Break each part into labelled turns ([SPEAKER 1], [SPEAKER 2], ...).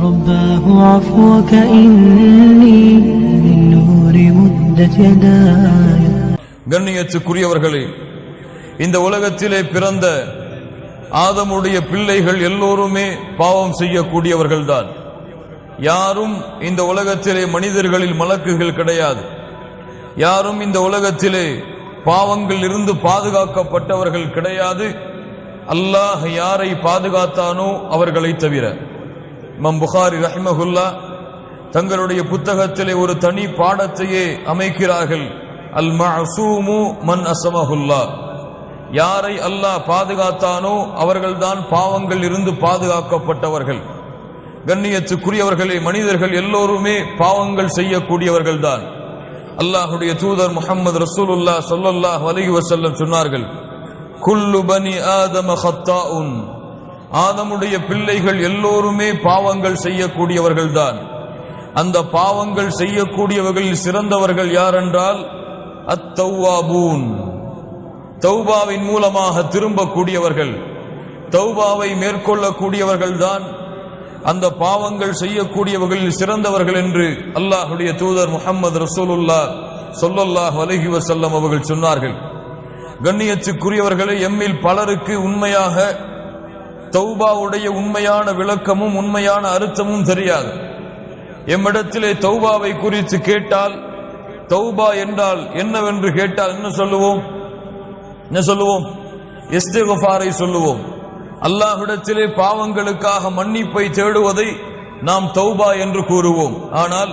[SPEAKER 1] رباه عفوك إني من نور مدت يداي.
[SPEAKER 2] கண்ணியத்துக்குரியவர்களே, இந்த உலகத்திலே பிறந்த ஆதமுடைய பிள்ளைகள் எல்லோருமே பாவம் செய்யக்கூடியவர்கள்தான். யாரும் இந்த உலகத்திலே மனிதர்களில் மலக்குகள் கிடையாது. யாரும் இந்த உலகத்திலே பாவங்கள் இருந்து பாதுகாக்கப்பட்டவர்கள் கிடையாது. அல்லாஹ் யாரை பாதுகாத்தானோ அவர்களை தவிர. இமாம் புகாரி ரஹிமஹுல்லா தங்களுடைய புத்தகத்திலே ஒரு தனி பாடத்தையே அமைக்கிறார்கள். அல் மஅசூமு மன் அஸமஹுல்லா, யாரை அல்லாஹ் பாதுகாத்தானோ அவர்கள்தான் பாவங்கள் இருந்து பாதுகாக்கப்பட்டவர்கள். கண்ணியத்துக்குரியவர்களே, மனிதர்கள் எல்லோருமே பாவங்கள் செய்யக்கூடியவர்கள் தான். அல்லாஹுடைய தூதர் முஹம்மது ரசூலுல்லாஹ் ஸல்லல்லாஹு அலைஹி வஸல்லம் சொன்னார்கள், குல்லு பனி ஆதம ஹத்தாஉன், ஆதமுடைய பிள்ளைகள் எல்லோருமே பாவங்கள் செய்யக்கூடியவர்கள் தான். அந்த பாவங்கள் செய்யக்கூடியவர்களில் சிறந்தவர்கள் யார் என்றால் அத்தௌவாபூன், தௌபாவின் மூலமாக திரும்பக்கூடியவர்கள், தௌபாவை மேற்கொள்ளக்கூடியவர்கள் தான் அந்த பாவங்கள் செய்யக்கூடியவர்களில் சிறந்தவர்கள் என்று அல்லாஹுடைய தூதர் முஹம்மது ரசூலுல்லாஹ் ஸல்லல்லாஹு அலைஹி வஸல்லம் அவர்கள் சொன்னார்கள். கண்ணியத்துக்குரியவர்களை, எம்மில் பலருக்கு உண்மையாக தௌபாவுடைய உண்மையான விளக்கமும் உண்மையான அர்த்தமும் தெரியாது. எம்மிடத்திலே தௌபாவை குறித்து கேட்டால், தௌபா என்றால் என்னவென்று கேட்டால் என்ன சொல்லுவோம்? இஸ்திக்ஃபாரை சொல்லுவோம். அல்லாஹ்விடத்திலே பாவங்களுக்காக மன்னிப்பை தேடுவதை நாம் தௌபா என்று கூறுவோம். ஆனால்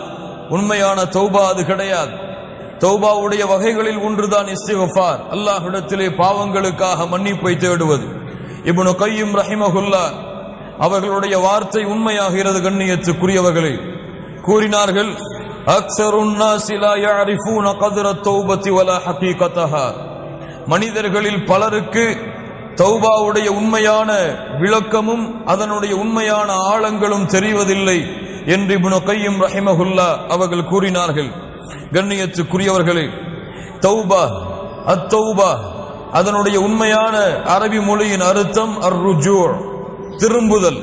[SPEAKER 2] உண்மையான தௌபா அது கிடையாது. தௌபாவுடைய வகைகளில் ஒன்றுதான் இஸ்திக்ஃபார், அல்லாஹ்விடத்திலே பாவங்களுக்காக மன்னிப்பை தேடுவது. இப்னு கய்யிம் ரஹிமஹுல்லா அவர்களுடைய வார்த்தை உண்மையாகிறது. கண்ணியத்துக்குரியவர்களே, கூறினார்கள், அக்ஸருன் நாஸி லா யஅரிஃபூன கத்ர தௌபத்தி வலா ஹகீகதஹா, மனிதர்களில் பலருக்கு தௌபாவுடைய உண்மையான விளக்கமும் அதனுடைய உண்மையான ஆழங்களும் தெரிவதில்லை என்று இப்னு கய்யிம் ரஹிமஹுல்லா அவர்கள் கூறினார்கள். கண்ணியத்துக்குரியவர்களே, தௌபா, அத்தௌபா, அதனுடைய உண்மையான அரபி மொழியின் அர்த்தம் அர்ருஜூ, திரும்புதல்.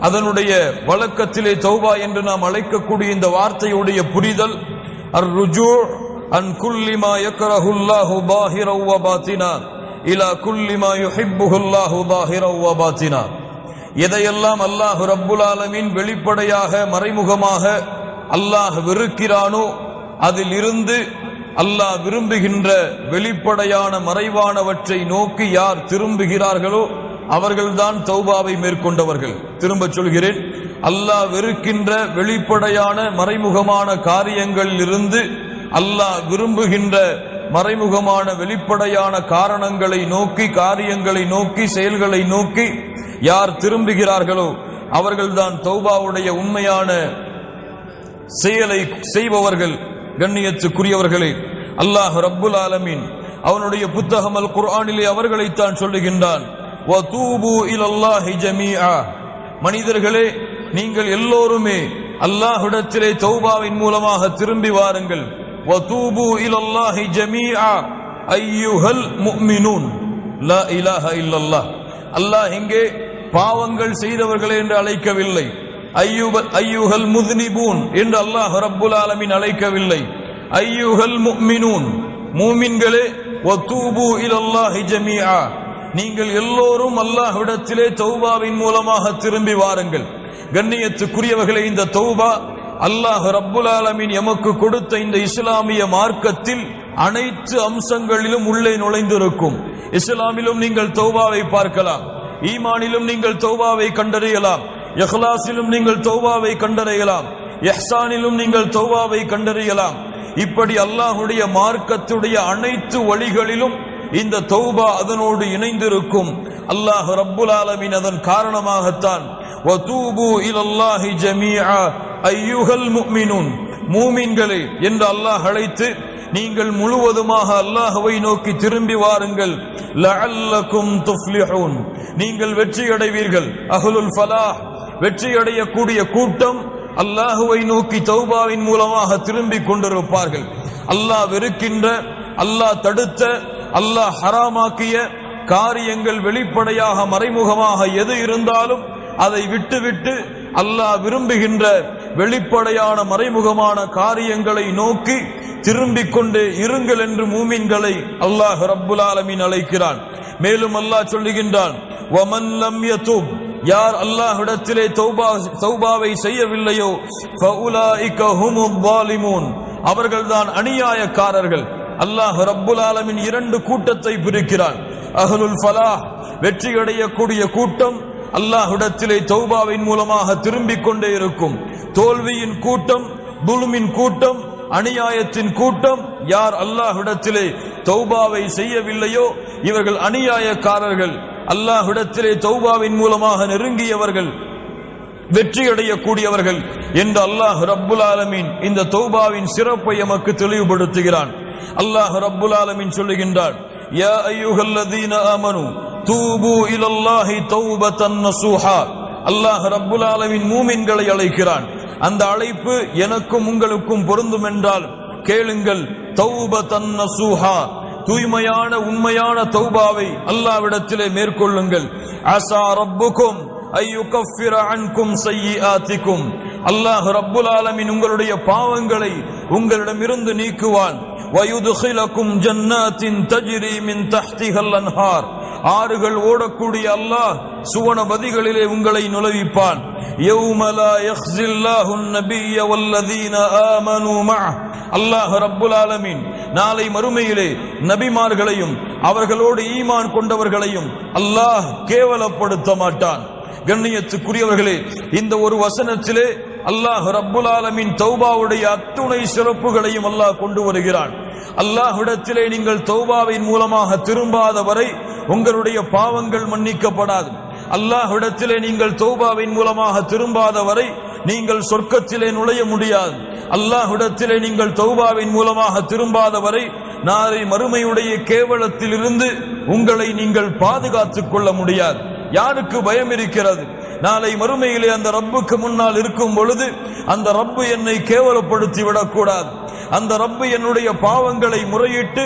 [SPEAKER 2] அதனுடைய வழக்கத்திலே தௌபா என்று நாம் அழைக்கக்கூடிய இந்த வார்த்தையுடைய புரிதல் அர்ருஜூ அன் குல்லி மா யக்ரஹுல்லாஹு பாஹிரன் வ பாத்தினா இலா குல்லி மா யுஹிப்புஹுல்லாஹு பாஹிரன் வ பாத்தினா, எதையெல்லாம் அல்லாஹ் ரப்புல் ஆலமீன் வெளிப்படையாக மறைமுகமாக அல்லாஹ் வெறுக்கிறானோ அதில் இருந்து அல்லாஹ் விரும்புகின்ற வெளிப்படையான மறைவானவற்றை நோக்கி யார் திரும்புகிறார்களோ அவர்கள்தான் தௌபாவை மேற்கொண்டவர்கள். திரும்ப சொல்கிறேன், அல்லாஹ் வெறுக்கின்ற வெளிப்படையான மறைமுகமான காரியங்களில் இருந்து அல்லாஹ் விரும்புகின்ற மறைமுகமான வெளிப்படையான காரணங்களை நோக்கி, காரியங்களை நோக்கி, செயல்களை நோக்கி யார் திரும்புகிறார்களோ அவர்கள்தான் தௌபாவுடைய உண்மையான செயலை செய்பவர்கள். கண்ணியத்துக்குரியவர்களே, அல்லாஹ் ரப்புல் ஆலமீன் அவனுடைய புத்தகம் அல் குர்ஆனிலே அவர்களைத்தான் சொல்லுகின்றான், வதூபு இலல்லாஹி ஜமீஆ, மனிதர்களே நீங்கள் எல்லோருமே அல்லாஹ்விடத்திலே தௌபாவின் மூலமாக திரும்பி வாருங்கள். வதூபு இலல்லாஹி ஜமீஆ அய்யுஹல் முஃமினூன் லா இலாஹ இல்லல்லாஹ், அல்லாஹ் இங்கே பாவங்கள் செய்தவர்களே என்று அழைக்கவில்லை, ஐயுஹல் முஸ்னிபூன் என்று அல்லாஹ் ரப்புல் ஆலமீன் அழைக்கவில்லை. ஐயுஹல் முஃமினூன், மூமின்களே, வதூபு இலல்லாஹி ஜமீஆ, நீங்கள் எல்லோரும் அல்லாஹ்விடத்திலே தௌபாவின் மூலமாக திரும்பி வாருங்கள். கண்ணியத்துக்குரியவர்களே, இந்த தௌபா அல்லாஹ் ரப்புல் ஆலமீன் எமக்கு கொடுத்த இந்த இஸ்லாமிய மார்க்கத்தில் அனைத்து அம்சங்களிலும் உள்ளே நுழைந்திருக்கும். இஸ்லாமிலும் நீங்கள் தௌபாவை பார்க்கலாம், ஈமானிலும் நீங்கள் தௌபாவை கண்டறியலாம், இஹ்லாஸிலும் நீங்கள் தௌபாவை கண்டறியலாம், இஹ்சானிலும் நீங்கள் தௌபாவை கண்டறியலாம். இப்படி அல்லாஹ்வுடைய மார்க்கத்துடைய அனைத்து வழிகளிலும் இந்த தௌபா அதனோடு இணைந்திருக்கும். அல்லாஹ் ரப்புல் ஆலமீன் அதன் காரணமாகத்தான் வதூபு இலல்லாஹி ஜமீஆ அய்யுஹல் முஃமினூன், மூமின்களே என்று அல்லாஹ் அழைத்து நீங்கள் முழுவதுமாக அல்லாஹ்வை நோக்கி திரும்பி வாருங்கள். லஅல்லகும் துஃப்லிஹூன், நீங்கள் வெற்றி அடைவீர்கள். அஹ்லுல் ஃபலாஹ், வெற்றி அடையக்கூடிய கூட்டம் அல்லாஹ்வை நோக்கி தௌபாவின் மூலமாக திரும்பி கொண்டிருப்பார்கள். அல்லாஹ் வெறுக்கின்ற, அல்லாஹ் தடுத்த, அல்லாஹ் ஹராமாக்கிய காரியங்கள் வெளிப்படையாக மறைமுகமாக எது இருந்தாலும் அதை விட்டுவிட்டு அல்லாஹ் விரும்புகின்ற வெளிப்படையான மறைமுகமான காரியங்களை நோக்கி திரும்பிக் கொண்டே இருங்கள் என்று மூமின்களை அல்லாஹ் ரப்புல் ஆலமீன் அழைக்கிறான். மேலும் அல்லாஹ் சொல்லுகின்றான், வமன் லம் யதுப், யார் அல்லாஹ்விடத்திலே தௌபாவை செய்யவில்லையோ ஃபஉலாயிக ஹுமுல் ஸாலிமூன், அவர்கள்தான் அநியாயக்காரர்கள். அல்லாஹ் ரப்புல் ஆலமீன் இரண்டு கூட்டத்தை பிரிக்கிறான். அஹ்லுல் ஃபலாஹ், வெற்றி அடையக்கூடிய கூட்டம் அல்லாஹ்விடத்திலே தௌபாவின் மூலமாக திரும்பிக் கொண்டே இருக்கும். தோல்வியின் கூட்டம், துல்மின் கூட்டம், அநியாயத்தின் கூட்டம், யார் அல்லாஹ்விடத்திலே தௌபாவை செய்யவில்லையோ இவர்கள் அநியாயக்காரர்கள். அல்லாஹ்விடத்திலே தௌபாவின் மூலமாக நெருங்கியவர்கள் வெற்றி அடையக்கூடியவர்கள் என்று அல்லாஹ் ரப்புல் ஆலமீன் இந்த தௌபாவின் சிறப்பை எமக்கு தெளிவுபடுத்துகிறான். அல்லாஹ் ரப்புல் ஆலமீன் சொல்லுகின்றான், யா அய்யுஹல்லதீன ஆமனு தூபு இலல்லாஹி தௌபத்தன் நஸூஹா. அல்லாஹ் ரப்புல் ஆலமீன் மூமின்களை அழைக்கிறான். அந்த அழைப்பு எனக்கும் உங்களுக்கும் பொருந்தும் என்றால் கேளுங்கள். தௌபத்தன் நஸூஹா, தூய்மையான உண்மையான தௌபாவை அல்லாஹ்விடத்திலே மேற்கொள்ளுங்கள். அஸா ரப்புக்கும் ஐயுகஃபிர அன்கும் ஸய்யிஆத்திக்கும், அல்லாஹ் ரப்புல் ஆலமீன் உங்களுடைய பாவங்களை உங்களிடமிருந்து நீக்குவான். வயுதுகிலக்கும் ஜன்னாத்தின் தஜ்ரி மின் தஹ்திஹல் அன்ஹார், ஆறுகள் ஓடக்கூடிய அல்லாஹ் சுவனபதிகளிலே உங்களை நுழைவிப்பான். யௌம லா யக்ஸில்லாஹுன் நபிய்ய வல்லதீன ஆமனூ மஅஹ், அல்லாஹ் ரப்புல் ஆலமீன் நாளை மறுமையிலே நபிமார்களையும் அவர்களோடு ஈமான் கொண்டவர்களையும் அல்லாஹ் கேவலப்படுத்த மாட்டான். கண்ணியத்துக்குரியவர்களே, இந்த ஒரு வசனத்திலே அல்லாஹ் ரப்புல் ஆலமீன் தௌபாவுடைய அத்துணை சிறப்புகளையும் அல்லாஹ் கொண்டு வருகிறான். அல்லாஹ்விடத்திலே நீங்கள் தௌபாவின் மூலமாக திரும்பாத வரை உங்களுடைய பாவங்கள் மன்னிக்கப்படாது. அல்லாஹ்விடத்திலே நீங்கள் தௌபாவின் மூலமாக திரும்பாத வரை நீங்கள் சொர்க்கத்திலே நுழைய முடியாது. அல்லாஹ்விடத்திலே நீங்கள் தௌபாவின் மூலமாக திரும்பாத வரை நாளை மறுமையுடைய கேவலத்தில் இருந்து உங்களை நீங்கள் பாதுகாத்துக் கொள்ள முடியாது. யாருக்கு பயம் இருக்கிறது? நாளை மறுமையிலே அந்த ரப்புக்கு முன்னால் இருக்கும் பொழுது அந்த ரப்பு என்னை கேவலப்படுத்தி விடக்கூடாது, அந்த ரப்பு என்னுடைய பாவங்களை முறையிட்டு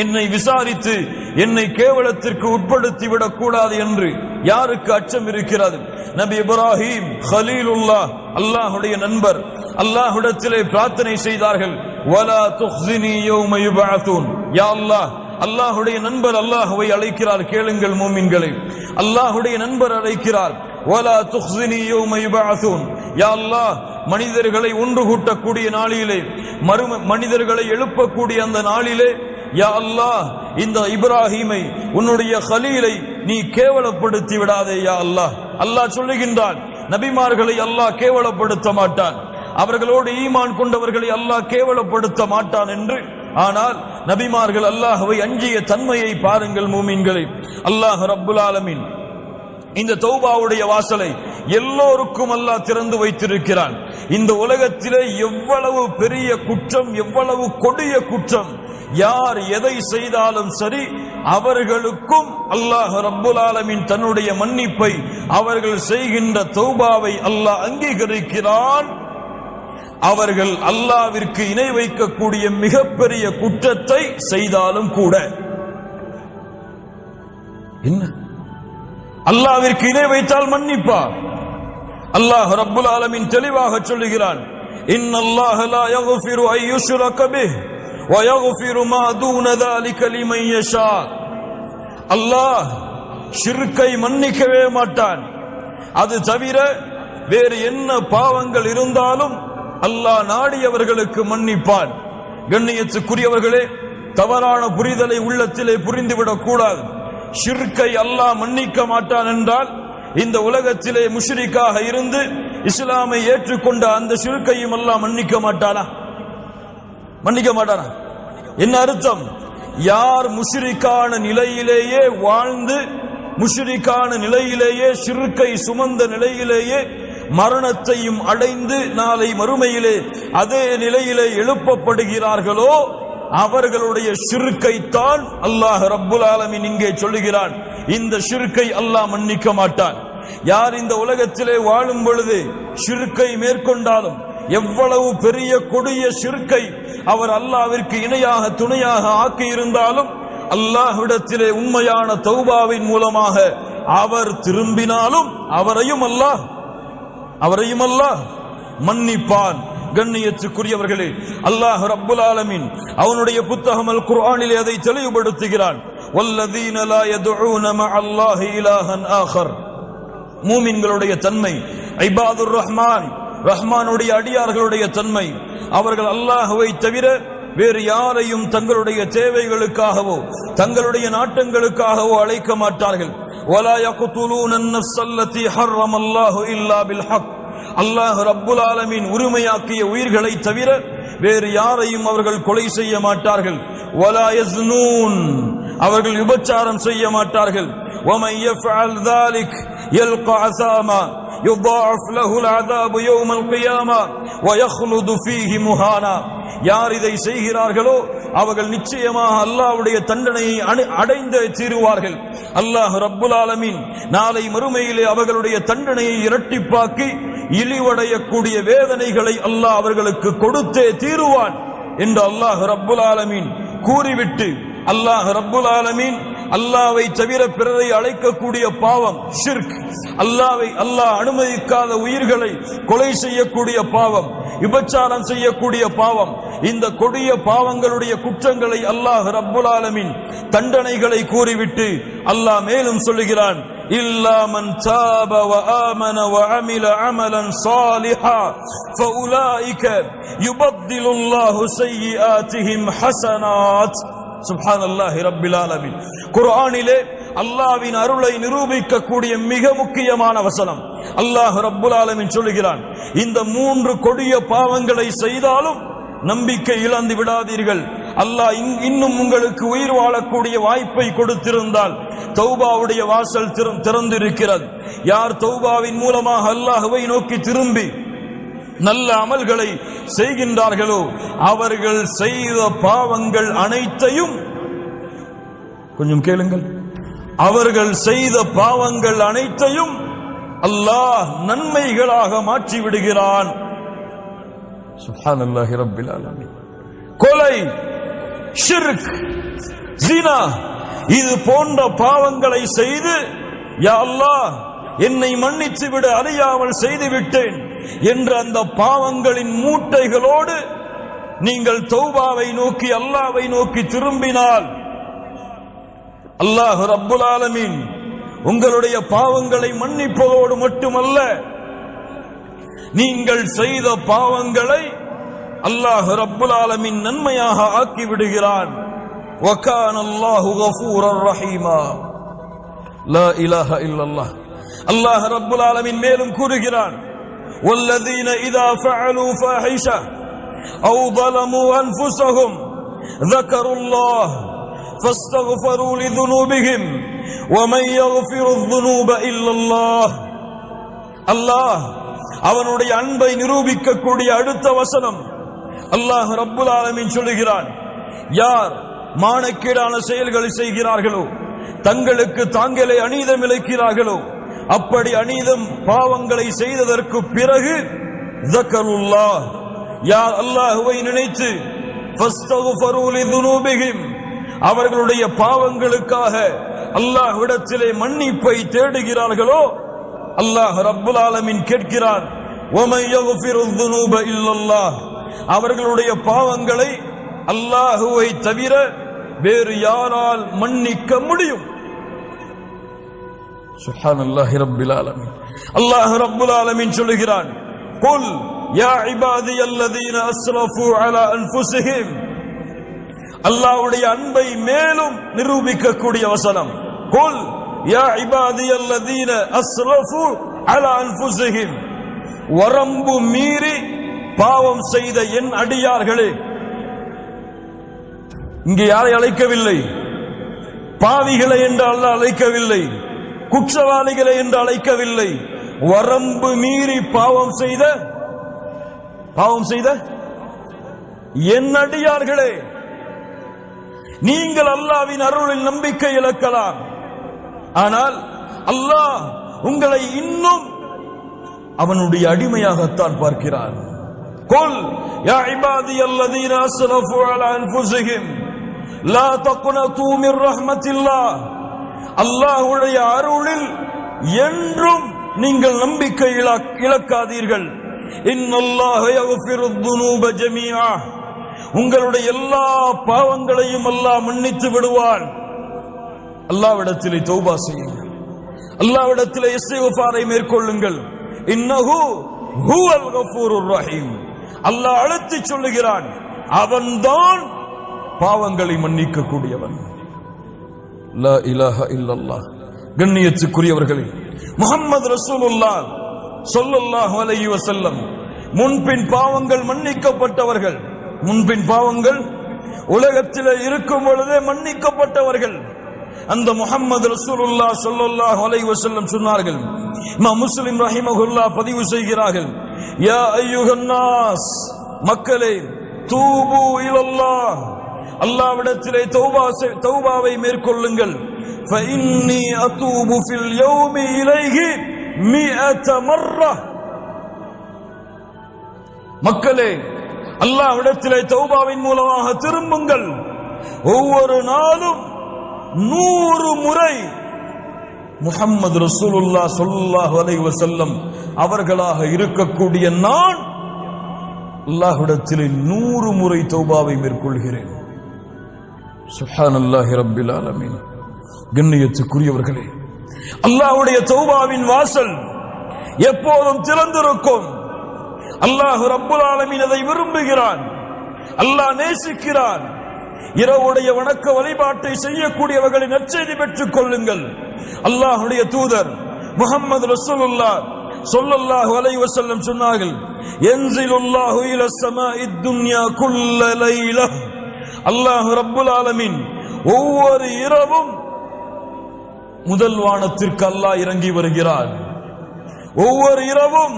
[SPEAKER 2] என்னை விசாரித்து என்னை கேவலத்திற்கு உட்படுத்தி விடக்கூடாது என்று யாருக்கு அச்சம் இருக்கிறது? நபி இப்ராஹிம் கலீலுல்லாஹ், அல்லாஹ்வுடைய நண்பர், அல்லாஹ்விடத்திலே பிரார்த்தனை செய்தார்கள். வலா துக்ஸினி யௌம யுபஅஸூன், யா அல்லாஹ், அல்லாஹ்வுடைய நண்பர் அல்லாஹ்வை அழைக்கிறார். கேளுங்கள் மூமின்களே, அல்லாஹ்வுடைய நண்பர் அழைக்கிறார். வலா துக்ஸினி யௌம யுபஅஸூன், யா அல்லாஹ், மனிதர்களை ஒன்று கூட்டக்கூடிய நாளிலே, மனிதர்களை எழுப்பக்கூடிய அந்த நாளிலே, யா அல்லாஹ், இந்த இப்ராஹீமை உன்னுடைய கலீலை நீ கேவலப்படுத்தி விடாதே யா அல்லாஹ். அல்லாஹ் சொல்லுகின்றான், நபிமார்களை அல்லாஹ் கேவலப்படுத்த மாட்டான், அவர்களோடு ஈமான் கொண்டவர்களை அல்லாஹ் கேவலப்படுத்த மாட்டான் என்று. ஆனால் நபிமார்கள் அல்லாஹ்வை அஞ்சிய தன்மையை பாருங்கள் மூமின்களை. அல்லாஹ் ரப்புல் ஆலமீன் இந்த தௌபாவுடைய வாசலை எல்லோருக்கும் அல்லாஹ் திறந்து வைத்திருக்கிறான். இந்த உலகத்திலே எவ்வளவு பெரிய குற்றம், எவ்வளவு கொடிய குற்றம், யார் எதை செய்தாலும் சரி, அவர்களுக்கும் அல்லாஹ் ரப்புல் ஆலமீன் தன்னுடைய மன்னிப்பை, அவர்கள் செய்கின்ற தௌபாவை அல்லாஹ் அங்கீகரிக்கிறான். அவர்கள் அல்லாஹ்விற்கு இணை வைக்கக்கூடிய மிகப்பெரிய குற்றத்தை செய்தாலும் கூட. என்ன? அல்லாஹ்விற்கு இணை வைத்தால் மன்னிப்பார். அல்லாஹ் ரப்புல் ஆலமீன் தெளிவாக சொல்லுகிறான், இன்னல்லாஹ லா யக்ஃபிரு அன் யுஷ்ரக பிஹி வ யக்ஃபிரு மா தூன ذلك லிமன் யஷா. அல்லாஹ் ஷிர்க்கை மன்னிக்கவே மாட்டான். அது தவிர வேறு என்ன பாவங்கள் இருந்தாலும் அல்லாஹ் நாடியவர்களுக்கு மன்னிப்பான். கண்ணியத்துக்குரியவர்களே, தவறான புரிதலை உள்ளத்திலே புரிந்துவிடக் கூடாது. ஷிர்க்கை அல்லாஹ் மன்னிக்க மாட்டான் என்றால் இந்த உலகத்திலே முஷ்ரிக்காக இருந்து இஸ்லாமை ஏற்றுக்கொண்ட அந்த ஷிர்க்கையும் அல்லாஹ் மன்னிக்க மாட்டானா? மன்னிக்க மாட்டானா? என்ன அர்த்தம்? யார் முஷ்ரிக்கான நிலையிலேயே வாழ்ந்து, முஷ்ரிக்கான நிலையிலேயே, ஷிர்க்கை சுமந்த நிலையிலேயே மரணத்தையும் அடைந்து நாளை மறுமையிலே அதே நிலையிலே எழுப்பப்படுகிறார்களோ அவர்களுடைய ஷிர்க்கை தான் அல்லாஹ் ரப்புல் ஆலமீன் இங்கே சொல்லுகிறான், இந்த ஷிர்க்கை அல்லாஹ் மன்னிக்க மாட்டான். யார் இந்த உலகத்திலே வாழும் பொழுது ஷிர்க்கை மேற்கொண்டாலும், எவ்வளவு பெரிய கொடிய ஷிர்க்கை அவர் அல்லாஹ்விற்கு இணையாக துணையாக ஆக்கி இருந்தாலும், அல்லாஹ்விடத்திலே உண்மையான தௌபாவின் மூலமாக அவர் திரும்பினாலும் அவரையும் அல்லாஹ் அவரையும் அல்லாஹ் மன்னிப்பான். கண்ணியத்துக்குரியவர்களே, அல்லாஹ் ரப்புல் ஆலமீன் அவனுடைய புத்தகம் அல் குர்ஆனிலே அதை தெளிவுபடுத்துகிறான். வல்லதீன லா யதுஊன மஅல்லாஹி இலாஹன் ஆகர். மூமின்களுடைய தன்மை, இபாதுர் ரஹ்மான், ரஹ்மானுடைய அடியார்களுடைய தன்மை, அவர்கள் அல்லாஹ்வை தவிர வேறு யாரையும் தங்களுடைய தேவைகளுக்காகவோ தங்களுடைய நாட்டங்களுக்காகவோ அழைக்க மாட்டார்கள். வலா யக்துலூன அன்-நஃப்ஸ அல்லதி ஹர்ரமல்லாஹு இல்லா பில் ஹக். அல்லாஹ் ரப்புல் ஆலமீன் உரிமையாக்கிய உயிர்களை தவிர வேறு யாரையும் அவர்கள் கொலை செய்ய மாட்டார்கள். வலா யஸ்னூன், அவர்கள் விபச்சாரம் செய்ய மாட்டார்கள். ومن يفعل ذلك يلقى عثاما يضاعف له العذاب يوم القيامة ويخلد فيه مهانا. யார் இதை செய்கிறார்களோ அவர்கள் நிச்சயமாக அல்லாஹ்வுடைய தண்டனையை அடைந்தே தீருவார்கள். அல்லாஹ் ரப்புல் ஆலமீன் நாளை மறுமையிலே அவர்களுடைய தண்டனையை இரட்டிப்பாக்கி இழிவடையக்கூடிய வேதனைகளை அல்லாஹ் அவர்களுக்கு கொடுத்தே தீருவான் என்று அல்லாஹ் ரப்புல் ஆலமீன் கூறிவிட்டு, அல்லாஹ் ரப்புல் ஆலமீன் அல்லாஹ்வை தவிர பிறரை அழைக்கக்கூடிய பாவம் ஷிர்க், அல்லாஹ் அனுமதிக்காத உயிர்களை கொலை செய்யக்கூடிய பாவம், விபச்சாரம் செய்யக்கூடிய பாவம், இந்த கொடிய பாவங்களுடைய குற்றங்களை அல்லாஹ் ரப்புல் ஆலமீன் தண்டனைகளை கூறிவிட்டு அல்லாஹ் மேலும் சொல்லுகிறான், இல்லா மன் தாப வ ஆமன வ அமில அமலன் சாலிஹா ஃபஉலாயிக யுபத்திலுல்லாஹு ஸய்யிஆத்திஹிம் ஹஸனாத். சுப்ஹானல்லாஹி ரப்பில் ஆலமீன். குர்ஆனிலே அல்லாஹ்வின் அருளை நிரூபிக்கக்கூடிய மிக முக்கியமான வசனம். அல்லாஹ் ரப்புல் ஆலமீன் சொல்லுகிறான், இந்த 3 கொடிய பாவங்களை செய்தாலும் நம்பிக்கை இழந்து விடாதீர்கள். அல்லாஹ் இன்னும் உங்களுக்கு உயிர் வாழக்கூடிய வாய்ப்பை கொடுத்திருந்தால் தௌபாவுடைய வாசல் திறந்திருக்கிறது. யார் தௌபாவின் மூலமாக அல்லாஹ்வை நோக்கி திரும்பி நல்ல அமல்களை செய்கின்றார்களோ அவர்கள் செய்த பாவங்கள் அனைத்தையும், கொஞ்சம் கேளுங்கள், அவர்கள் செய்த பாவங்கள் அனைத்தையும் அல்லாஹ் நன்மைகளாக மாற்றி விடுகிறான். சுப்ஹானல்லாஹி ரப்பில் ஆலமீன். கொலை, ஷிர்க், ஜினா இது போன்ற பாவங்களை செய்து, யா அல்லாஹ் என்னை மன்னித்து விட, அறியாமல் செய்து விட்டேன் என்ற அந்த பாவங்களின் மூட்டைகளோடு நீங்கள் தௌபாவை நோக்கி அல்லாஹ்வை நோக்கி திரும்பினால் அல்லாஹ் ரப்புல் ஆலமீன் உங்களுடைய பாவங்களை மன்னிப்பதோடு மட்டுமல்ல, நீங்கள் செய்த பாவங்களை அல்லாஹ் ரப்புல் ஆலமீன் நன்மையாக ஆக்கி விடுகிறான். வகான அல்லாஹு கஃபூரர் ரஹீமா. லா இலாஹ இல்லல்லாஹ். அல்லாஹ் ரப்புல் ஆலமீன் மேலும் கூறுகிறான், வல்லதீன இதா ஃபஅலூ ஃபாஹிஷா அவ் ظلموا أنفسهم ذكروا الله فاستغفروا لذنوبهم ومن يغفر الذنوب إلا الله. அல்லாஹ் அவனுடைய அன்பை நிரூபிக்கக்கூடிய அடுத்த வசனம். அல்லாஹ் ரப்புல் ஆலமீன் சொல்லுகிறான், யார் மானக்கேடான செயல்களை செய்கிறார்களோ, தங்களுக்கு தாங்களே அநீதம் இழைக்கிறார்களோ, அப்படி அநீதம் பாவங்களை செய்ததற்கு பிறகு ذكروا யார் அல்லாஹ்வை நினைத்து ஃபஸ்தக்ஃபரு லிதுனூபிஹிம் அவர்களுடைய பாவங்களுக்காக அல்லாஹ்விடத்திலே மன்னிப்பை தேடுகிறார்களோ, அல்லாஹ் ரப்புல் ஆலமீன் கேட்கிறான், வமன் யக்ஃபிரு ذுனூப இல்லல்லாஹ் அவர்களுடைய பாவங்களை அல்லாஹ்வை தவிர வேறு யாரால் மன்னிக்க முடியும்? சுப்ஹானல்லாஹி ரப்பில் ஆலமீன். அல்லாஹ் ரப்புல் ஆலமீன் சொல்லுகிறான், குல் யா இபாதியல்லதீன அஸ்ரஃபு அலா அன்ஃபுஸிஹிம். அல்லாஹ்வுடைய அன்பை மேலும் நிரூபிக்கக்கூடிய வசனம். குல் யா இபாதியல்லதீன அஸ்ரஃபு அலா அன்ஃபுஸிஹிம். வரம்பு மீறி பாவம் செய்த என் அடியார்களே. இங்கே யாரை அழைக்கவில்லை, பாவிகளை என்று அல்லாஹ் அழைக்கவில்லை, குற்றவாளிகளை என்று அழைக்கவில்லை. வரம்பு மீறி பாவம் செய்த என் அடியார்களே, நீங்கள் அல்லாஹ்வின் அருளில் நம்பிக்கை இழக்கலாம், ஆனால் அல்லாஹ் உங்களை இன்னும் அவனுடைய அடிமையாகத்தான் பார்க்கிறான். குல் யா இபாதியல்லதீன அஸ்ரஃபு அலா அன்ஃபுஸிஹிம் லா தக்னது மிர் ரஹ்மத்தில்லாஹ். அல்லாஹ்வுடைய அருளில் என்றும் நீங்கள் நம்பிக்கை இழக்காதீர்கள். இன்னல்லாஹ யக்ஃபிருத் துனூப ஜமீஆ, உங்களுடைய எல்லா பாவங்களையும் அல்லாஹ் மன்னித்து விடுவான். அல்லாஹ்விடத்திலே தௌபா செய்யுங்கள், அல்லாஹ்விடத்திலே இஸ்திக்ஃபாரை மேற்கொள்ளுங்கள். இன்னஹு ஹுவல் கஃபூருர் ரஹீம். அல்லாஹ் அழைத்து சொல்லுகிறான், அவன்தான் பாவங்களை மன்னிக்க கூடியவன். லா இலாஹ இல்லல்லாஹ். கண்ணியத்துக்குரியவர்களே, முஹம்மது ரசூலுல்லாஹ் ஸல்லல்லாஹு அலைஹி வஸல்லம் முன்பின் பாவங்கள் மன்னிக்கப்பட்டவர்கள். முன்பின் பாவங்கள் உலகத்தில் இருக்கும் பொழுதே மன்னிக்கப்பட்டவர்கள். அந்த முஹம்மது ரசூலுல்லாஹ் ஸல்லல்லாஹு அலைஹி வஸல்லம் சொன்னார்கள், இமாம் முஸ்லிம் ரஹிமஹுல்லாஹ் பதிவு செய்கிறார்கள், யா அய்யுஹன் நாஸ், மக்களே, தூபு இலல்லாஹ், அல்லாஹ்விடத்திலே தௌபாவை மேற்கொள்ளுங்கள். ஃபஇன்னி அதூபு ஃபில் யௌமி இலைஹி 100 மர்ரா. மக்களே, அல்லாஹ்விடத்திலே தௌபாவின் மூலமாக திரும்புங்கள். ஒவ்வொரு நாளும் 100 முறை முஹம்மது ரசூலுல்லாஹ் ஸல்லல்லாஹு அலைஹி வஸல்லம் அவர்களாக இருக்கக்கூடிய நான் அல்லாஹ்விடத்திலே 100 முறை தௌபாவை மேற்கொள்கிறேன். சுப்ஹானல்லாஹி ரப்பில் ஆலமீன். கண்ணியத்துக்குரியவர்களே, அல்லாஹ்வுடைய தௌபாவின் வாசல் எப்போதும் திறந்திருக்கும். அல்லாஹ் ரப்புல் ஆலமீன் அதை விரும்புகிறான், அல்லாஹ் நேசிக்கிறான். இரவுடைய வணக்க வழிபாட்டை செய்யக்கூடியவர்களின் நற்செய்தி பெற்றுக் கொள்ளுங்கள். அல்லாஹ்வுடைய தூதர் முஹம்மது ரசூலுல்லாஹ் ஸல்லல்லாஹு அலைஹி வஸல்லம் சொன்னார்கள், யன்ஸிலுல்லாஹு இலஸ் ஸமாஇத் துன்யா குல்ல லைலா. அல்லாஹ் ரப்புல் ஆலமீன் ஒவ்வொரு இரவும் முதல் வானத்திற்கு அல்லாஹ் இறங்கி வருகிறான். ஒவ்வொரு இரவும்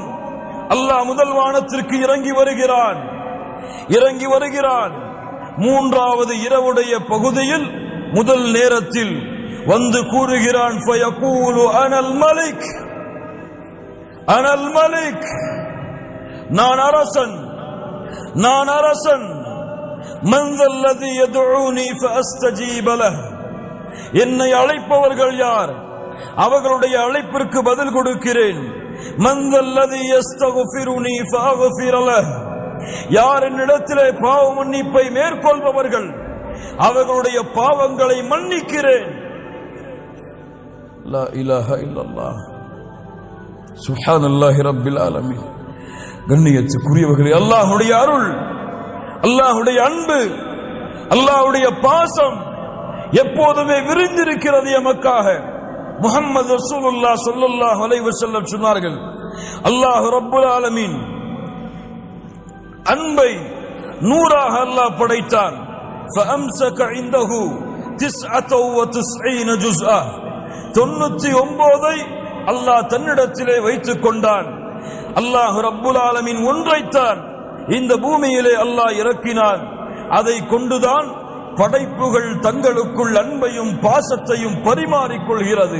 [SPEAKER 2] அல்லாஹ் முதல் வானத்திற்கு இறங்கி வருகிறான். மூன்றாவது இரவுடைய பகுதியில் முதல் நேரத்தில் வந்து கூறுகிறான், ஃபயகூலு அனல் மலிக், அனல் மலிக், நான் அரசன், நான் அரசன். மன் ஸல்லதி யதுஊனி ஃபஅஸ்தஜீப லஹ், என்னை அழைப்பவர்கள் யார், அவர்களுடைய அழைப்பிற்கு பதில் கொடுக்கிறேன். மன் ஸல்லதி யஸ்தக்ஃபிருனி ஃபஅக்ஃபிர லஹ், யார் என்னிடத்திலே பாவ மன்னிப்பை மேற்கொள்பவர்கள் அவர்களுடைய பாவங்களை மன்னிக்கிறேன். லா இலாஹ இல்லல்லாஹ். சுப்ஹானல்லாஹி ரப்பில் ஆலமீன். கண்ணியத்துக்குரியவர்களே, அல்லாஹ்வுடைய அருள், அல்லாஹ்வுடைய அன்பு, அல்லாஹ்வுடைய பாசம் எப்போதுமே விரிந்திருக்கிறது எமக்காக. முஹம்மது ரசூலுல்லாஹ் ஸல்லல்லாஹு அலைஹி வஸல்லம் சொன்னார்கள், அல்லாஹ் ரப்புல் ஆலமீன் அன்பை 100ஆக அல்லாஹ் படைத்தான். ஃபஅம்ஸக இன்தஹு 99 ஜுஸ்ஆ, 99ஐ அல்லாஹ் தன்னிடத்திலே வைத்துக் கொண்டான். அல்லாஹ் ரப்புல் ஆலமீன் ஒன்றைத்தான் இந்த பூமியிலே அல்லாஹ் இறக்கினான். அதை கொண்டுதான் படைப்புகள் தங்களுக்குள் அன்பையும் பாசத்தையும் பரிமாறிக்கொள்கிறது.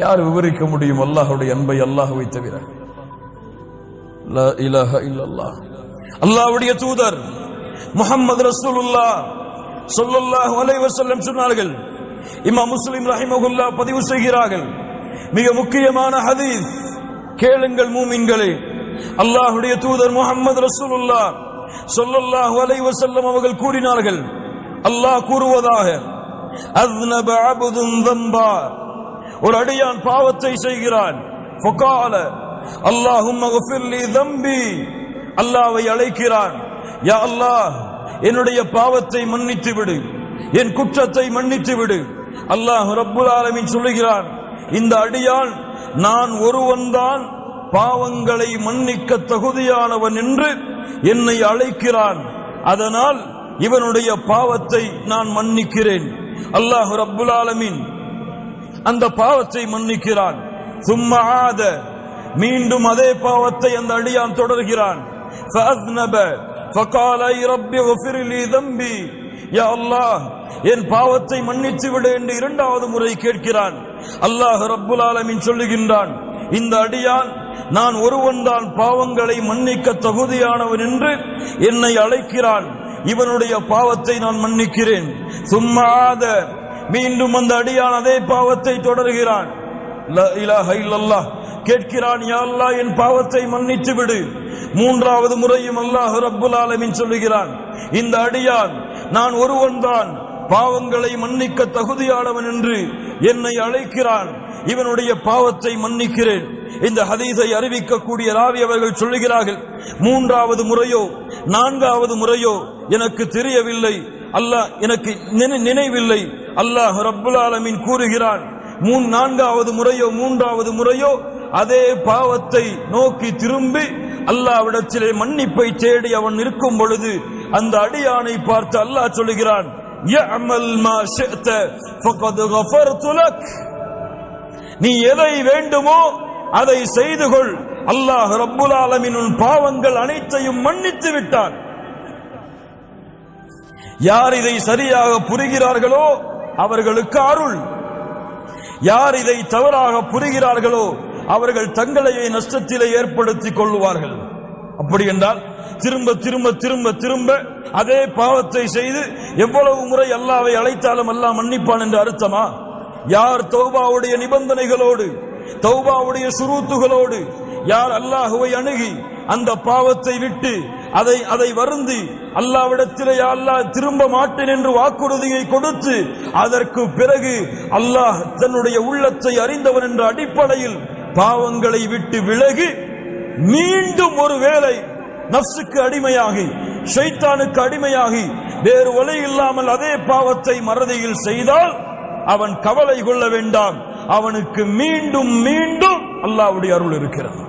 [SPEAKER 2] யார் விவரிக்க முடியும் அல்லாஹ்வுடைய அன்பை அல்லாஹ்வை தவிர? லா இலாஹ இல்லல்லாஹ். அல்லாஹ்வுடைய தூதர் முஹம்மது ரசூலுல்லாஹ் ஸல்லல்லாஹு அலைஹி வஸல்லம் சொன்னார்கள், இமாம் முஸ்லிம் ரஹிமஹுல்லாஹ் பதிவு செய்கிறார்கள், மிக முக்கியமான ஹதீஸ், கேளுங்கள் மூமின்களே. அல்லாஹ்வுடைய தூதர் முஹம்மது ரசூலுல்லாஹ் ஸல்லல்லாஹு அலைஹி வஸல்லம் அவர்கள் கூறினார்கள், அல்லாஹ் கூறுவதாக, அஸ்னப அப்துன் ذنبا, ஒரு அடியான் பாவத்தை செய்கிறான். ஃபகால அல்லாஹும்ம கஃபிர் லி ذنبي, அல்லாஹ்வை அழைக்கிறான், யா அல்லாஹ் என்னுடைய பாவத்தை மன்னித்து விடு, என் குற்றத்தை மன்னித்து விடு. அல்லாஹ் ரப்புல் ஆலமீன் சொல்லுகிறான், இந்த அடியான் நான் ஒருவன்தான் பாவங்களை மன்னிக்க தகுதியானவன் என்று என்னை அழைக்கிறான், அதனால் இவனுடைய பாவத்தை நான் மன்னிக்கிறேன். அல்லாஹ் ரப்புல் ஆலமீன் அந்த பாவத்தை மன்னிக்கிறான். சும்மா ஆத, மீண்டும் அதே பாவத்தை அந்த அடியான் தொடர்கிறான். ஃபஅஸ்னப ஃபகால ரப்பி கஃபிர் லி ذنبي, யா அல்லாஹ் என் பாவத்தை மன்னித்து விடு என்று இரண்டாவது முறை கேட்கிறான். அல்லாஹ் ரப்புல் ஆலமீன் சொல்லுகின்றான், இந்த அடியான் நான் ஒருவன்தான் பாவங்களை மன்னிக்க தகுதியானவன் என்று என்னை அழைக்கிறான், இவனுடைய பாவத்தை நான் மன்னிக்கிறேன். சும்மா ஆத, மீண்டும் அந்த அடியான் அதே பாவத்தை தொடர்கிறான். லா இலாஹ இல்லல்லாஹ் கேட்கிறான், யா அல்லாஹ் என் பாவத்தை மன்னித்து விடு. மூன்றாவது முறையும் அல்லாஹ் ரப்புல் ஆலமீன் சொல்லுகிறான், இந்த அடியான் நான் ஒருவன்தான் பாவங்களை மன்னிக்க தகுதியானவன் என்று என்னை அழைக்கிறான், இவனுடைய பாவத்தை மன்னிக்கிறேன். இந்த ஹதீஸை அறிவிக்கக்கூடிய ராவி அவர்கள் சொல்லுகிறார்கள், மூன்றாவது முறையோ நான்காவது முறையோ எனக்கு தெரியவில்லை, அல்லாஹ் எனக்கு நினைவில்லை. அல்லாஹ் ரப்புல் ஆலமீன் கூறுகிறான், நான்காவது முறையோ மூன்றாவது முறையோ அதே பாவத்தை நோக்கி திரும்பி அல்லாஹ்விடத்திலே மன்னிப்பை தேடி அவன் இருக்கும் பொழுது அந்த அடியானை பார்த்து அல்லாஹ் சொல்லுகிறான், யஅமல் மா ஷிஅத ஃபகத் கஃபர்து லக், நீ எதை வேண்டுமோ அதை செய்து கொள், அல்லாஹ் ரப்புல் ஆலமீன் உன் பாவங்கள் அனைத்தையும் மன்னித்து விட்டான். யார் இதை சரியாக புரிகிறார்களோ அவர்களுக்கு அருள், யார் இதை தவறாக புரிகிறார்களோ அவர்கள் தங்களையே நஷ்டத்திலே ஏற்படுத்திக் கொள்வார்கள். அப்படி என்றால் திரும்ப திரும்ப திரும்ப திரும்ப அதே பாவத்தை செய்து எவ்வளவு முறை அல்லாஹ்வை அழைத்தாலும் அல்லாஹ் மன்னிப்பான் என்று அர்த்தமா? யார் தௌபாவுடைய நிபந்தனைகளோடு தௌபாவுடைய சுரூத்துகளோடு யார் அல்லாஹ்வை அணுகி அந்த பாவத்தை விட்டு அதை வருந்தி அல்லாஹ்விடத்திலே அல்லாஹ் திரும்ப மாட்டேன் என்று வாக்குறுதியை கொடுத்து அதற்கு பிறகு அல்லாஹ் தன்னுடைய உள்ளத்தை அறிந்தவன் என்ற அடிப்படையில் பாவங்களை விட்டு விலகி மீண்டும் ஒரு வேளை நஃப்ஸுக்கு அடிமையாகி ஷைத்தானுக்கு அடிமையாகி வேறு வழி இல்லாமல் அதே பாவத்தை மறதியில் செய்தால் அவன் கவலை கொள்ள வேண்டாம், அவனுக்கு மீண்டும் மீண்டும் அல்லாஹ்வுடைய அருள் இருக்கிறது.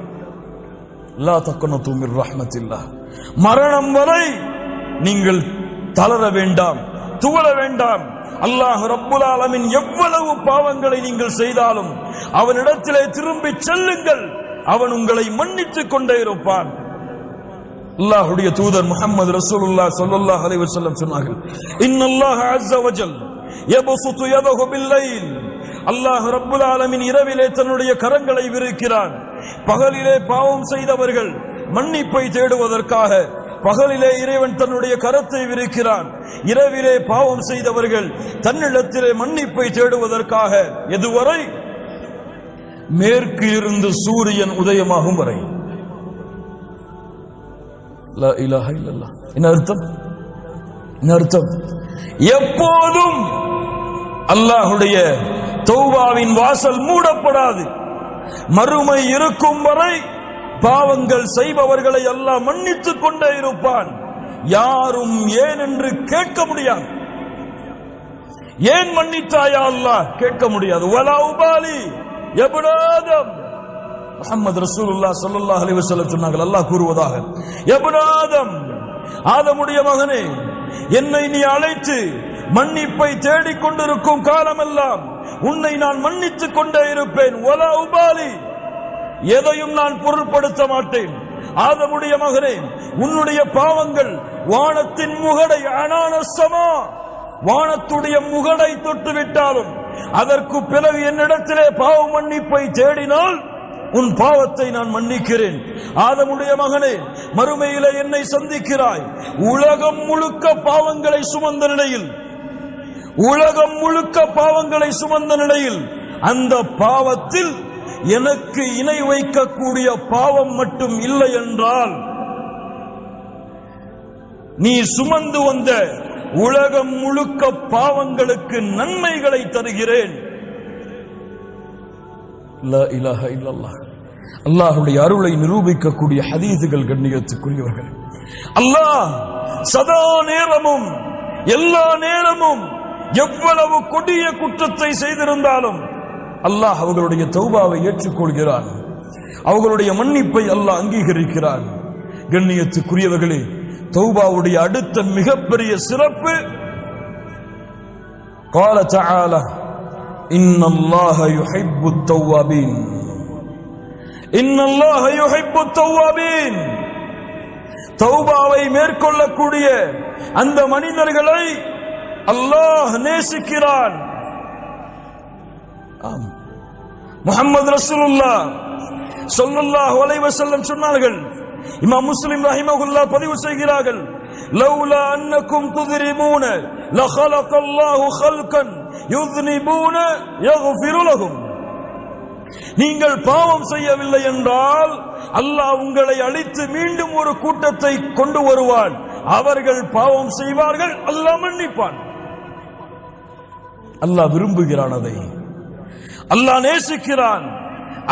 [SPEAKER 2] லா தக்னது மிர் ரஹ்மத்தில்லாஹ், மரணம் வரை நீங்கள் தளர வேண்டாம், துவள வேண்டாம். அல்லாஹ் ரப்புல் ஆலமீன் எவ்வளவு பாவங்களை நீங்கள் செய்தாலும் அவனிடத்திலே திரும்பி செல்லுங்கள், அவன் உங்களை மன்னித்துக் கொண்டே இருப்பான். அல்லாஹ்வுடைய தூதர் முஹம்மது ரசூலுல்லாஹ் ஸல்லல்லாஹு அலைஹி வஸல்லம் சொன்னார்கள், இன்னல்லாஹ அஸ்ஸ வஜல் யபசுது யதஹு பில்லைல், அல்லாஹ் ரப்புல் ஆலமீன் இரவிலே தன்னுடைய கரங்களை விரிக்கிறான். பகலிலே பாவம் செய்தவர்கள் மன்னிப்பை தேடுவதற்காக பகலிலே இறைவன் தன்னுடைய கரத்தை விரிக்கிறான், இரவிலே பாவம் செய்தவர்கள் தன்னிடத்திலே மன்னிப்பை தேடுவதற்காக. எதுவரை? மேற்கு இருந்து சூரியன் உதயமாகும் வரை. லா இலாஹ இல்லல்லாஹ். என்ன அர்த்தம்? என்ன அர்த்தம்? எப்போதும் அல்லாஹ்வுடைய தௌபாவின் வாசல் மூடப்படாது. மறுமை இருக்கும் வரை பாவங்கள் செய்பவர்களை அல்லாஹ் மன்னித்துக் கொண்டே இருப்பான். யாரும் ஏன் என்று கேட்க முடியாது. ஏன் மன்னித்தாயா அல்லாஹ் கேட்க முடியாது. வலா உபாலி இப்னு ஆதம், முஹம்மது ரசூலுல்லாஹ் ஸல்லல்லாஹு அலைஹி வஸல்லம் சொன்னார்கள், அல்லாஹ் கூறுவதாக, இப்னு ஆதம், ஆதமுடைய மகனே, என்னை நீ அழைத்து மன்னிப்பை தேடிக் கொண்டிருக்கும் காலமெல்லாம் உன்னை நான் மன்னித்துக் கொண்டே இருப்பேன். வலா உபாலி, எதையும் நான் பொருட்படுத்த மாட்டேன். ஆதமுடைய மகனே, உன்னுடைய பாவங்கள் வானத்தின் முகடை அனானசமா, வானத்துடைய முகடை தொட்டுவிட்டாலும் அதற்கு பிறகு என்னிடத்திலே பாவ மன்னிப்பை தேடினால் உன் பாவத்தை நான் மன்னிக்கிறேன். ஆதமுடைய மகனே, மறுமையிலே என்னை சந்திக்கிறாய். உலகம் முழுக்க பாவங்களை சுமந்த நிலையில், உலகம் முழுக்க பாவங்களை சுமந்த நிலையில் அந்த பாவத்தில் எனக்கு இணை வைக்கக்கூடிய பாவம் மட்டும் இல்லை என்றால் நீ சுமந்து வந்த உலகம் முழுக்க பாவங்களுக்கு நன்மைகளை தருகிறேன். லா இலாஹ இல்லல்லாஹ். அல்லாஹ்வுடைய அருளை நிரூபிக்கக்கூடிய ஹதீஸுகள் கண்ணியத்துக்குரியவர்கள். அல்லாஹ் சதா நேரமும் எல்லா நேரமும் எவ்வளவு கொடிய குற்றத்தை செய்திருந்தாலும் அல்லாஹ் அவர்களுடைய தௌபாவை ஏற்றுக்கொள்கிறான், அவர்களுடைய மன்னிப்பை அல்லாஹ் அங்கீகரிக்கிறான். கண்ணியத்துக்குரியவர்களே, தௌபாவுடைய அடுத்த மிகப்பெரிய சிறப்பு, قال تعالى إن الله يحب التوابين إن الله يحب التوابين. தௌபாவை மேற்கொள்ளக்கூடிய அந்த மனிதர்களை அல்லாஹ் நேசிக்கிறான். முஹம்மது ரசூலுல்லாஹ் ஸல்லல்லாஹு அலைஹி வஸல்லம் சொன்னார்கள், இமாம் முஸ்லிம் ரஹிமஹுல்லாஹ் பதிவு செய்கிறார்கள், லௌலா அன்னக்கும் துذنبون لخلق الله خلقا يذنبون يغفر لهم. நீங்கள் பாவம் செய்யவில்லை என்றால் அல்லாஹ் உங்களை அழித்து மீண்டும் ஒரு கூட்டத்தை கொண்டு வருவான். அவர்கள் பாவம் செய்வார்கள், அல்லாஹ் மன்னிப்பான். அல்லாஹ் விரும்புகிறான், அதை அல்லாஹ் நேசிக்கிறான்.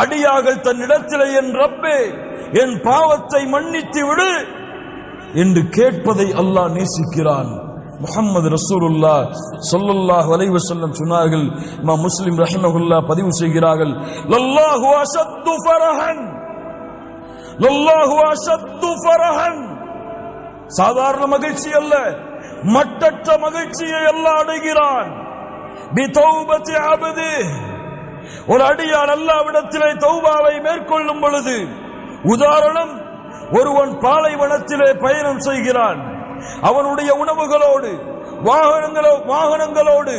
[SPEAKER 2] அடியார்கள் தன்னிடத்திலே என் ரப்பே என் பாவத்தை மன்னித்து விடு என்று கேட்பதை அல்லாஹ் நேசிக்கிறான். முஹம்மது ரசூலுல்லாஹ் ஸல்லல்லாஹு அலைஹி வஸல்லம் சொன்னார்கள். இமாம் முஸ்லிம் ரஹிமஹுல்லாஹ் பதிவு செய்கிறார்கள், லல்லாஹு அஷத்து ஃபரஹன், லல்லாஹு அஷத்து ஃபரஹன். சாதாரண மகிழ்ச்சி அல்ல, மட்டற்ற மகிழ்ச்சியை அல்லாஹ் அடைகிறான். பிதௌபத்தி அப்தி, ஒரு அடியான் அல்லாஹ்விடத்திலே தௌபாவை மேற்கொள்ளும் பொழுது, உதாரணம், ஒருவன் பாலைவனத்திலே பயணம் செய்கிறான். அவனுடைய உணவுகளோடு வாகனங்களோடு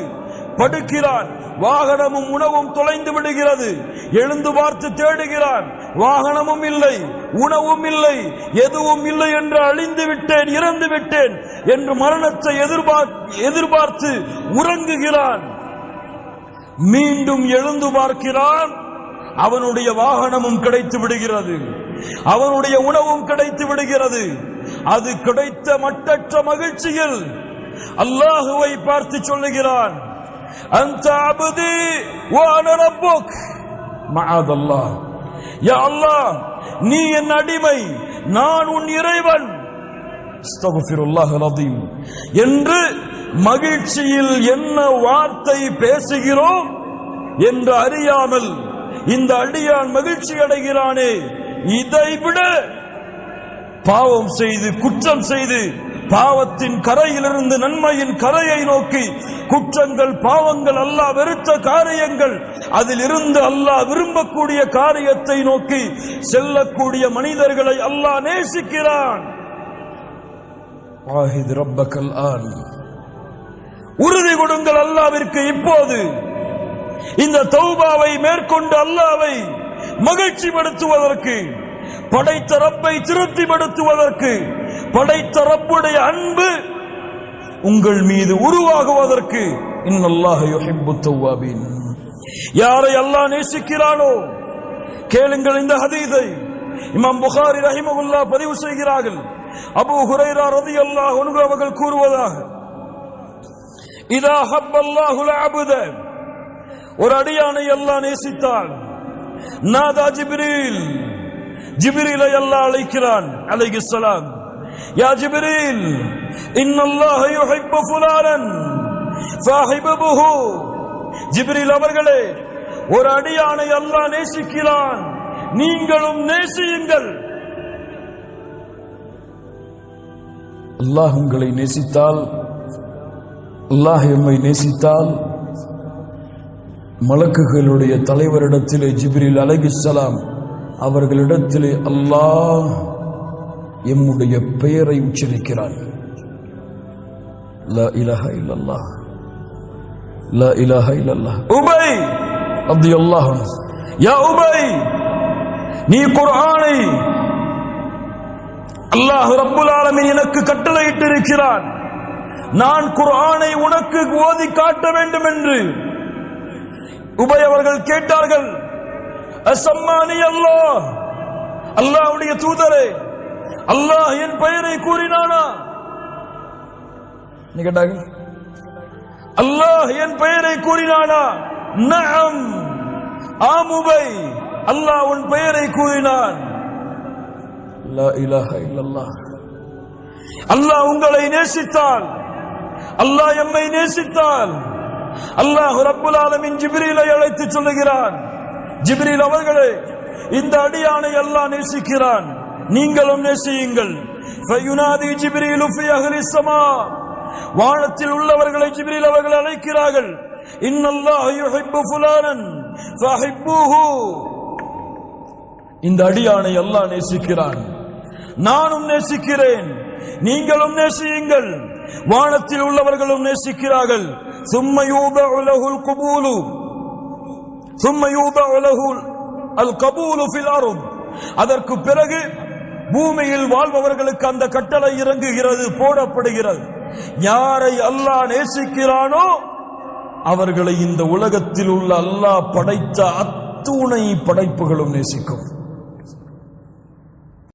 [SPEAKER 2] படுக்கிறான். வாகனமும் உணவும் தொலைந்து விடுகிறது. எழுந்து பார்த்து தேடுகிறான். வாகனமும் இல்லை, உணவும் இல்லை, எதுவும் இல்லை என்று அழிந்து விட்டேன், இறந்து விட்டேன் என்று மரணத்தை எதிர்பார்த்து உறங்குகிறான். மீண்டும் எழுந்து பார்க்கிறான். அவனுடைய வாகனமும் கிடைத்து விடுகிறது, அவனுடைய உணவும் கிடைத்து விடுகிறது. அது கிடைத்த மட்டற்ற மகிழ்ச்சியில் அல்லாஹுவை பார்த்து சொல்லுகிறான், அன்த அப்தி வ அன ரப்புக், மஅதல்லாஹ், யா அல்லாஹ் நீ என் அடிமை, நான் உன் இறைவன், அஸ்தக்ஃபிருல்லாஹல் அஸீம் என்று மகிழ்ச்சியில் என்ன வார்த்தை பேசுகிறோம் என்று அறியாமல் இந்த அடியான் மகிழ்ச்சி அடைகிறானே, இதைவிட பாவம் செய்து குற்றம் செய்து பாவத்தின் கரையிலிருந்து நன்மையின் கரையை நோக்கி, குற்றங்கள் பாவங்கள் அல்லாஹ் வெறுத்த காரியங்கள், அதில் இருந்து அல்லாஹ் விரும்பக்கூடிய காரியத்தை நோக்கி செல்லக்கூடிய மனிதர்களை அல்லாஹ் நேசிக்கிறான். வாஹித் ரப்பக்கல் ஆன், உறுதி கொடுங்கள் அல்லாஹ்விற்கு இப்போது. இந்த தௌபாவை மேற்கொண்டு அல்லாஹ்வை மகிழ்ச்சிப்படுத்துவதற்கு, படைத்த ரப்பை திருப்திப்படுத்துவதற்கு, படைத்த ரப்புடைய அன்பு உங்கள் மீது உருவாகுவதற்கு, இன்னல்லாஹ யுஹிப்புத் தவ்வாபீன், யாரை அல்லாஹ் நேசிக்கிறானோ, கேளுங்கள் இந்த ஹதீஸை. இமாம் புகாரி ரஹிமஹுல்லாஹ் பதிவு செய்கிறார்கள். அபூ ஹுரைரா ரலியல்லாஹு அன்ஹு அவர்கள் கூறுவதாக, இதா ஹப்பல்லாஹுல் அப்த, ஒரு அடியானை அல்லாஹ் நேசித்தான், நாதா ஜிப்ரீல், ஜிப்ரீலை அல்லாஹ் அழைக்கிறான் அலைஹிஸ்ஸலாம், யா ஜிப்ரீல் இன்னல்லாஹ யுஹிப்பு ஃபுலானன் ஃபஹிபுஹு, ஜிப்ரீல் அவர்களே ஒரு அடியானை அல்லாஹ் நேசிக்கிறான், நீங்களும் நேசியுங்கள். அல்லாஹ் உங்களை நேசித்தால், அல்லாஹ் எம்மை நேசித்தால், மலக்குகளுடைய தலைவரிடத்திலே ஜிப்ரீல் அலைஹிஸ்ஸலாம் அவர்களிடத்திலே அல்லாஹ் எம்முடைய பெயரை உச்சரிக்கிறான். லா இலாஹா இல்லல்லாஹ், லா இலாஹா இல்லல்லாஹ். உபை ரலியல்லாஹு அன்ஹு, யா உபை, நீ குர்ஆனை அல்லாஹ் ரப்புல் ஆலமீன் எனக்கு கட்டளையிட்டு இருக்கிறான், நான் குர்ஆனை உனக்கு ஓதி காட்ட வேண்டும் என்று உபை அவர்கள் கேட்டார்கள். அசம்மானி அல்லாஹ், அல்லாஹ்வுடைய தூதரே, அல்லாஹ் என் பெயரை கூறினானா? கேட்டார்கள், அல்லாஹ் என் பெயரை கூறினானா? நஅம், ஆம் உபை, அல்லாஹ் உன் பெயரை கூறினான். லா இலாஹா இல்லல்லாஹ். அல்லாஹ் உங்களை நேசித்தால், அல்லாஹ் எம்மை நேசித்தால், அல்லாஹ் ரப்புல் ஆலமீன் ஜிப்ரீலை அழைத்து சொல்லுகிறான், ஜிப்ரீல் அவர்களே இந்த அடியானை அல்லாஹ் நேசிக்கிறான், நீங்களும் நேசியுங்கள். ஃபயுனாதி ஜிப்ரீலு ஃபி அஹ்லிஸ் ஸமா, வானத்தில் உள்ளவர்களை ஜிப்ரீல் அவர்கள் அழைக்கிறார்கள், இன்னல்லாஹ யுஹிப்பு ஃபுலானன் ஃபஹிப்புஹு, இந்த அடியானை அல்லாஹ் நேசிக்கிறான், நானும் நேசிக்கிறேன், நீங்களும் நேசியுங்கள். வானத்தில் உள்ளவர்களும் நேசிக்கிறார்கள். ثم يوضع له القبول ثم يوضع له القبول في الارض, அதற்கு பிறகு பூமியில் வாழ்பவர்களுக்கு அந்த கட்டளை இறங்குகிறது, போடப்படுகிறது. யாரை அல்லாஹ் நேசிக்கிறானோ அவர்களை இந்த உலகத்தில் உள்ள அல்லாஹ் படைத்த அத்துணை படைப்புகளும் நேசிக்கும்.